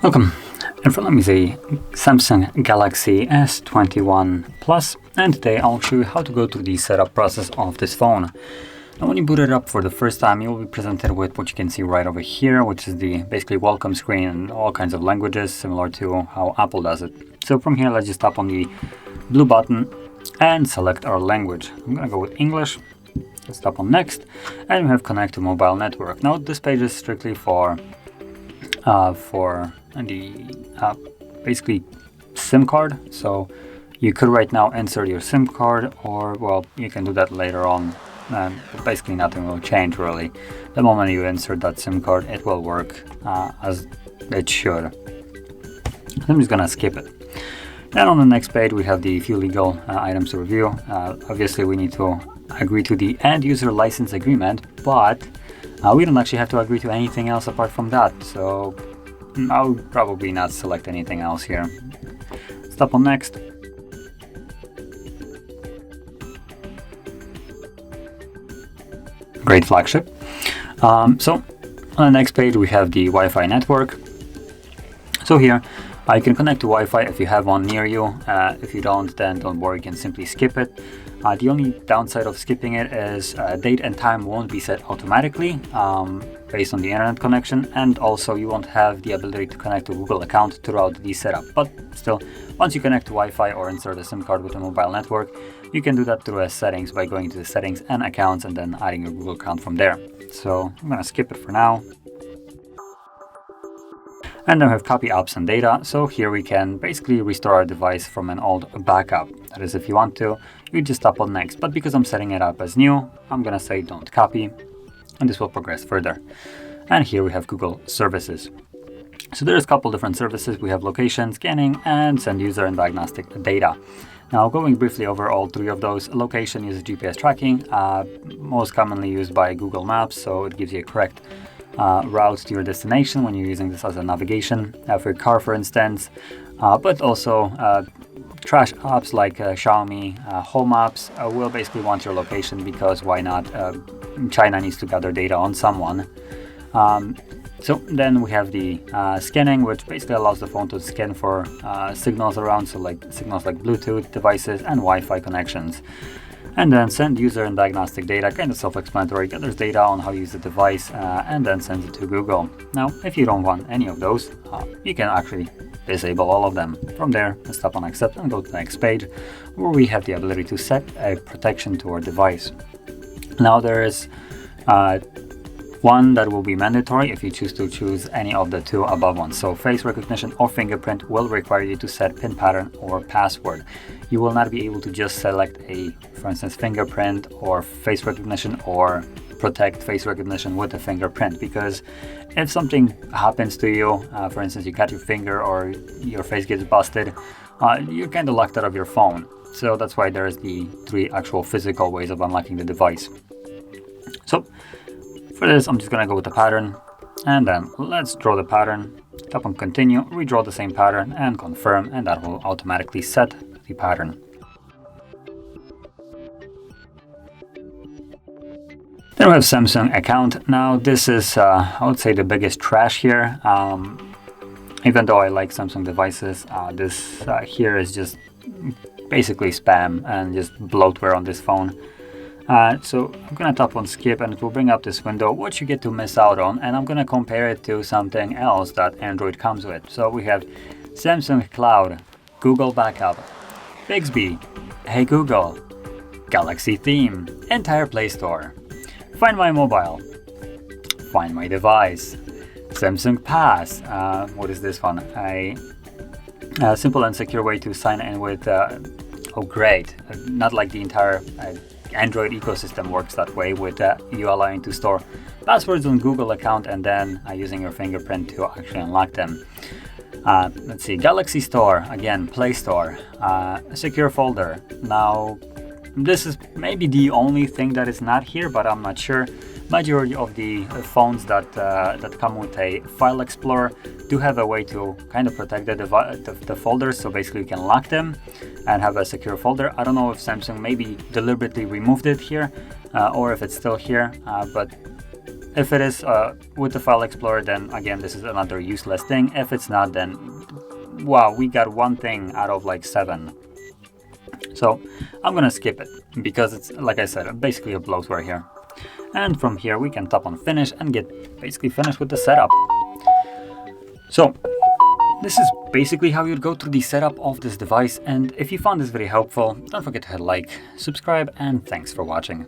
Welcome. In front of me is a Samsung Galaxy S21 Plus, and today I'll show you how to go through the setup process of this phone. Now, when you boot it up for the first time, you will be presented with what you can see right over here, which is the basically welcome screen in all kinds of languages, similar to how Apple does it. So from here, let's just tap on the blue button and select our language. I'm going to go with English. Let's tap on next, and we have connect to mobile network. Now, this page is strictly for the basically SIM card. So you could right now insert your SIM card, or well, you can do that later on. But basically nothing will change really. The moment you insert that SIM card, it will work as it should. I'm just gonna skip it. Then on the next page we have the few legal items to review. Obviously we need to agree to the end user license agreement, but we don't actually have to agree to anything else apart from that. So I'll probably not select anything else here. Let's tap on next. Great flagship. So on the next page we have the Wi-Fi network. So here you can connect to Wi-Fi if you have one near you. If you don't, then don't worry, you can simply skip it. The only downside of skipping it is date and time won't be set automatically based on the internet connection, and also you won't have the ability to connect to Google account throughout the setup. But still, once you connect to Wi-Fi or insert a SIM card with a mobile network, you can do that through settings by going to the settings and accounts and then adding your Google account from there. So I'm gonna skip it for now. And then we have copy apps and data. So here we can basically restore our device from an old backup. That is, if you want to, you just tap on next. But because I'm setting it up as new, I'm gonna say don't copy, and this will progress further. And here we have Google services. So there's a couple different services. We have location, scanning, and send user and diagnostic data. Now, going briefly over all three of those, location uses GPS tracking, most commonly used by Google Maps, so it gives you a correct route to your destination when you're using this as a navigation for your car, for instance, but also trash apps like Xiaomi Home apps will basically want your location, because why not? China needs to gather data on someone. So then we have the scanning, which basically allows the phone to scan for signals around, so like signals like Bluetooth devices and Wi-Fi connections. And then send user and diagnostic data, kind of self-explanatory, gathers data on how to use the device and then sends it to Google. Now, if you don't want any of those, you can actually disable all of them. From there, let's tap on accept and go to the next page, where we have the ability to set a protection to our device. Now there is one that will be mandatory if you choose any of the two above ones. So face recognition or fingerprint will require you to set PIN pattern or password. You will not be able to just select for instance, fingerprint or face recognition, or protect face recognition with a fingerprint, because if something happens to you, for instance, you cut your finger or your face gets busted, you're kind of locked out of your phone. So that's why there's the three actual physical ways of unlocking the device. So for this, I'm just gonna go with the pattern, and then let's draw the pattern. Tap on continue, redraw the same pattern and confirm, and that will automatically set the pattern. Then we have Samsung account. Now this is, I would say, the biggest trash here. Even though I like Samsung devices, this here is just basically spam and just bloatware on this phone. So I'm gonna tap on skip, and it will bring up this window, what you get to miss out on, and I'm gonna compare it to something else that Android comes with. So we have Samsung Cloud, Google Backup, Bixby, Hey Google, Galaxy Theme, entire Play Store, Find My Mobile, Find My Device, Samsung Pass. What is this one? A simple and secure way to sign in with. Oh, great! Not like the entire Android ecosystem works that way, with you allowing to store passwords on Google account and then using your fingerprint to actually unlock them. Let's see, Galaxy Store, again, Play Store, secure folder. Now, this is maybe the only thing that is not here, but I'm not sure. Majority of the phones that come with a file explorer do have a way to kind of protect the folders, so basically you can lock them and have a secure folder. I don't know if Samsung maybe deliberately removed it here or if it's still here, but if it is with the file explorer, then again this is another useless thing. If it's not, then wow, we got one thing out of like 7. So I'm gonna skip it because it's, like I said, basically a bloatware here. And from here we can tap on finish and get basically finished with the setup. So this is basically how you'd go through the setup of this device, and if you found this very helpful, don't forget to hit like, subscribe, and thanks for watching.